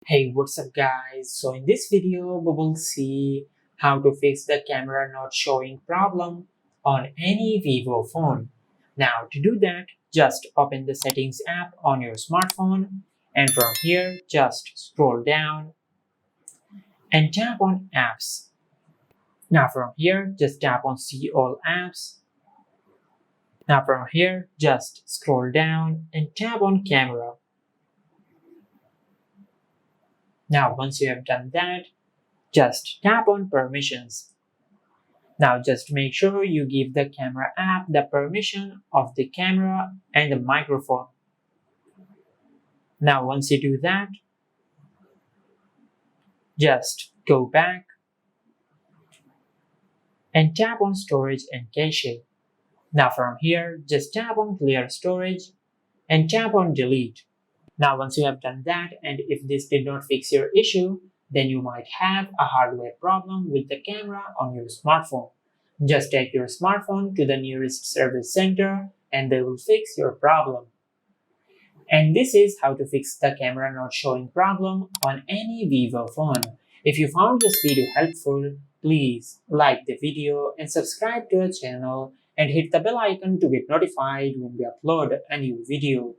Hey, what's up guys? So in this video we will see how to fix the camera not showing problem on any Vivo phone. Now to do that, just open the settings app on your smartphone and from here just scroll down and tap on apps. Now from here just tap on see all apps. Now from here just scroll down and tap on camera. Now once you have done that, just tap on permissions. Now just make sure you give the camera app the permission of the camera and the microphone. Now once you do that, just go back and tap on storage and cache. Now from here, just tap on clear storage and tap on delete. Now once you have done that, and if this did not fix your issue, then you might have a hardware problem with the camera on your smartphone. Just take your smartphone to the nearest service center and they will fix your problem. And this is how to fix the camera not showing problem on any Vivo phone. If you found this video helpful, please like the video and subscribe to our channel and hit the bell icon to get notified when we upload a new video.